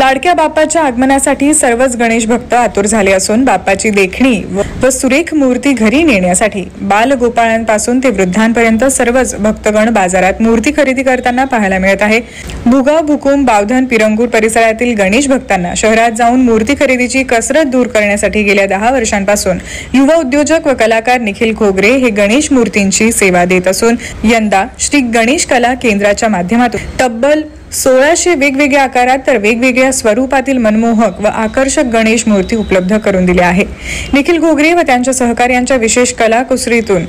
लाडक्या बाप्पाच्या आगमनासाठी सर्वच गणेश भक्त आतुर झाले असून बाप्पाची देखणी व सुरेख मूर्ती घरी नेण्यासाठी बालगोपाळांपासून ते वृद्धांपर्यंत सर्वच भक्तगण बाजारात मूर्ती खरेदी करताना पाहायला मिळत आहे। भुगाव, भुकुम, बावधन, पिरंगूर परिसरातील गणेश भक्तांना शहरात जाऊन मूर्ती खरेदीची कसरत दूर करण्यासाठी गेल्या 10 वर्षांपासून युवा उद्योजक व कलाकार निखिल घोगरे हे गणेश मूर्तींची सेवा देत असून यंदा श्री गणेश कला केंद्राच्या माध्यमातून तब्बल 1600 वेगवेगळ्या आकारात तर वेगवेगळ्या स्वरूपातील मनमोहक व आकर्षक गणेश मूर्ती उपलब्ध करून दिल्या आहे। निखिल घोगरे व त्यांच्या सहकार्यांच्या विशेष कला कुसरीतून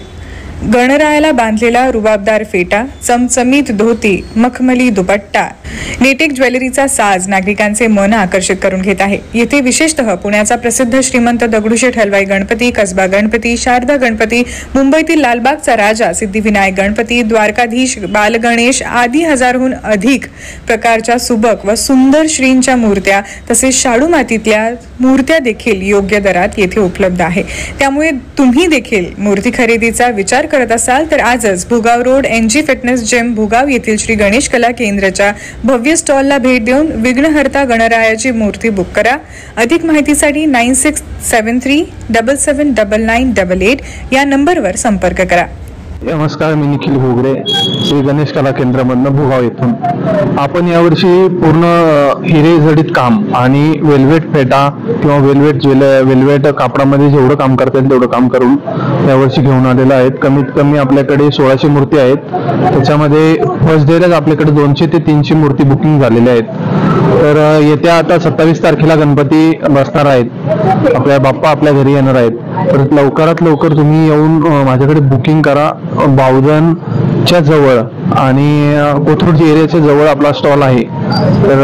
गणरायाला बांधलेला रुबाबदार फेटा, चमचमीत धोती, मखमली दुपट्टा, नेटेक ज्वेलरीचा साज नागरिकांचे मन आकर्षित करून घेत आहे। येथे विशेषतः पुण्याचा प्रसिद्ध श्रीमंत दगडूशेठ हलवाई गणपती, कसबा गणपती, शारदा गणपती, मुंबईतील लालबागचा राजा, सिद्धिविनायक गणपती, द्वारकाधीश, बालगणेश आदी हजारहून अधिक प्रकारच्या सुबक व सुंदर श्रींच्या मूर्त्या तसेच शाडू मातीतल्या मूर्त्या देखील योग्य दरात येथे उपलब्ध आहे। त्यामुळे तुम्ही देखील मूर्ती खरेदीचा विचार करत असाल तर आजच Bhugaon road NG fitness gym Bhugaon येथील श्री गणेश कला केंद्राच्या भव्य स्टॉलला भेट देऊन विघ्नहर्ता गणरायाची मूर्ती बुक करा। अधिक माहितीसाठी 9673779988 या नंबरवर संपर्क करा। नमस्कार, मी निखिल घोगरे, श्री गणेश कला केंद्रामधून भुगाव येथून। आपण यावर्षी पूर्ण हिरे जडित काम आणि वेल्वेट फेटा किंवा वेल्वेट कापडामध्ये जेवढं काम करता येईल तेवढं काम करून यावर्षी घेऊन आलेलं आहेत। कमीत कमी आपल्याकडे 1600 मूर्ती आहेत। त्याच्यामध्ये फर्स्ट डेलाच आपल्याकडे 200 ते 300 मूर्ती बुकिंग झालेल्या आहेत। तर येत्या आता 27 तारखेला गणपती बसणार आहेत, आपल्या बाप्पा आपल्या घरी येणार आहेत। तर लवकरात लवकर तुम्ही येऊन माझ्याकडे बुकिंग करा। बावधनच्या जवळ आणि कोथरूड एरियाच्या जवळ आपला स्टॉल आहे, तर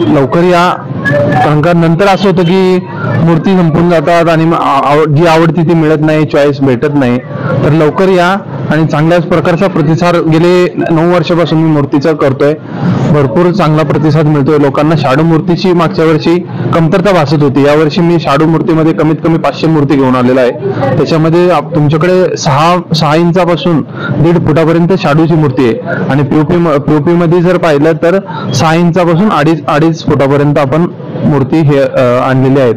लवकर या। कारण का नंतर असं होतं की मूर्ती संपून जातात आणि जी आवडती ती मिळत नाही, चॉईस भेटत नाही। तर लवकर या आणि चांगल्याच प्रकारचा प्रतिसाद गेले 9 वर्षापासून मी मूर्तीचा करतोय, भरपूर चांगला प्रतिसाद मिळतोय लोकांना। शाडू मूर्तीची मागच्या वर्षी कमतरता भासत होती, यावर्षी मी शाडू मूर्तीमध्ये कमीत कमी 500 मूर्ती घेऊन आलेला आहे। त्याच्यामध्ये तुमच्याकडे 6 इंचापासून 1.5 फुटापर्यंत शाडूची मूर्ती आहे आणि पीओपी मध्ये जर पाहिलं तर 6 इंचापासून 2.5 फुटापर्यंत आपण मूर्ती हे आणलेली आहेत।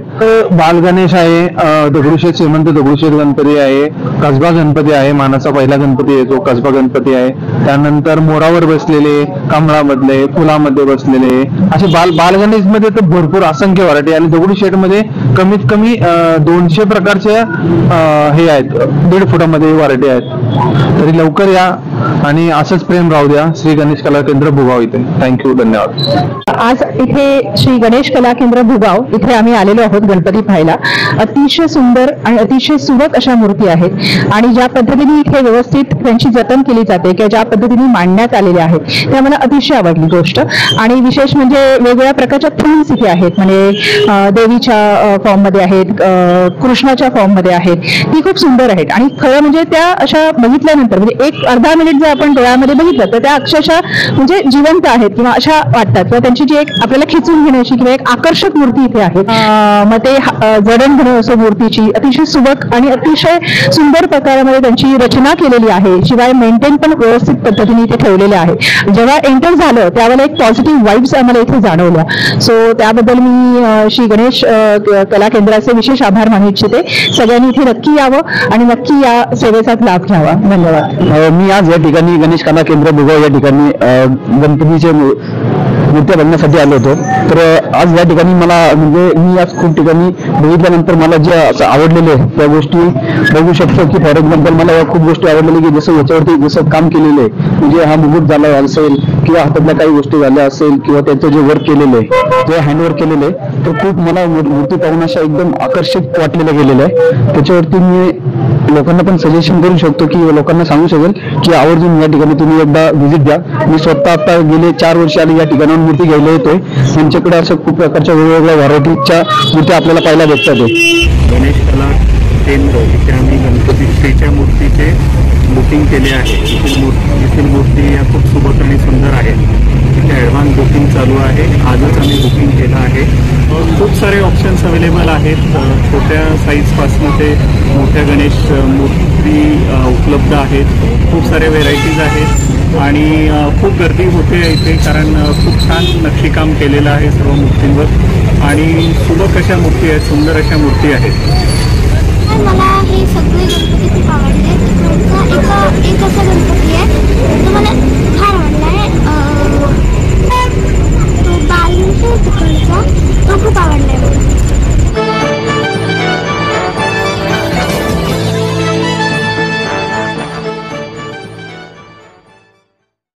बालगणेश आहे, दगडूशेठ श्रीमंत दगडूशेठ गणपती आहे, कसबा गणपती आहे, मानाचा पहिला गणपती आहे तो कसबा गणपती आहे। त्यानंतर मोरावर बसलेले, कमळामधले, फुलामध्ये बसलेले असे बालगणेश मध्ये तर भरपूर असंख्य व्हरायटी आणि दगडूशेठ मध्ये कमीत कमी 200 प्रकारचे हे आहेत, 1.5 फुटामध्ये व्हरायटी आहेत। तरी लवकर या आणि असंच प्रेम राहू द्या। श्री गणेश कला केंद्र भुगाव इथे। थँक्यू, धन्यवाद। आज इथे श्री गणेश कला केंद्र भुगाव इथे आम्ही आलेलो आहोत गणपती पाहायला। अतिशय सुंदर आणि अतिशय सुबक अशा मूर्ती आहेत आणि ज्या पद्धतीने इथे व्यवस्थित त्यांची जतन केली जाते किंवा ज्या पद्धतीने मांडण्यात आलेल्या आहेत त्या मला अतिशय आवडली गोष्ट। आणि विशेष म्हणजे वेगवेगळ्या प्रकारच्या थीम्स इथे आहेत, म्हणजे देवीच्या फॉर्म मध्ये आहेत, कृष्णाच्या फॉर्म मध्ये आहेत, ती खूप सुंदर आहेत। आणि खरं म्हणजे त्या अशा बघितल्यानंतर म्हणजे एक अर्धा मिनिट जर आपण डोळ्यामध्ये बघितलं तर त्या अक्षरशः म्हणजे जिवंत आहेत किंवा अशा वाटतात किंवा त्यांची जी एक आपल्याला खिचून घेण्याची किंवा एक आकर्षक मूर्ती इथे आहे। मग ते जडणघडण असो मूर्तीची अतिशय सुबक आणि अतिशय सुंदर प्रकारामध्ये त्यांची रचना केलेली आहे, शिवाय मेंटेन पण व्यवस्थित पद्धतीने इथे ठेवलेले आहे। जेव्हा एंटर झालं त्यावेळेला एक पॉझिटिव्ह वाईब्स आम्हाला इथे जाणवल्या। सो त्याबद्दल मी श्री गणेश कला केंद्राचे विशेष आभार मानू इच्छिते। सगळ्यांनी इथे नक्की यावं आणि नक्की या सेवेचा लाभ घ्यावा। धन्यवाद। मी आज या ठिकाणी गणेश कला केंद्र भुगाव या ठिकाणी गणपतीचे मूर्त्या बघण्यासाठी आलो होतो। तर आज या ठिकाणी मला म्हणजे मी आज खूप ठिकाणी बघितल्यानंतर मला जे आवडलेले त्या गोष्टी बघू शकतो की फॉर एक्झाम्पल मला या खूप गोष्टी आवडलेल्या की जसं याच्यावरती जसं काम केलेलं आहे, म्हणजे हा मुकुट झाला असेल किंवा हातातल्या काही गोष्टी झाल्या असेल किंवा त्याचं जे वर्क केलेलं आहे, जे हँडवर्क केलेलं आहे, तर खूप मला मूर्ती पाहून अशा एकदम आकर्षित वाटलेलं गेलेलं आहे। त्याच्यावरती मी लोकांना पण सजेशन करू शकतो की लोकांना सांगू शकेल की आवर्जून या ठिकाणी तुम्ही एकदा व्हिजिट द्या। मी स्वतः आता गेले 4 वर्ष आली या ठिकाणाहून मूर्ती घ्यायला येतोय। त्यांच्याकडे असं खूप प्रकारच्या वेगवेगळ्या व्हरायटीच्या मूर्त्या आपल्याला पाहायला भेटतात। गणेश कला केंद्र इथे आम्ही गणपतीच्या मूर्तीचे बुकिंग केले आहे. येथील मूर्ती या खूप सुबक आणि सुंदर आहेत. तिथे ॲडव्हान्स बुकिंग चालू आहे. आजच आम्ही बुकिंग केलं आहे. खूप सारे ऑप्शन्स अवेलेबल आहेत. छोट्या साईजपासून ते मोठ्या गणेश मूर्ती उपलब्ध आहेत. खूप सारे व्हेरायटीज आहेत आणि खूप गर्दी होते इथे, कारण खूप छान नक्षीकाम केलेलं आहे सर्व मूर्तींवर आणि सुबक अशा मूर्ती आहेत, सुंदर अशा मूर्ती आहेत. मला हे सगळे गणपती खूप आवडले. एका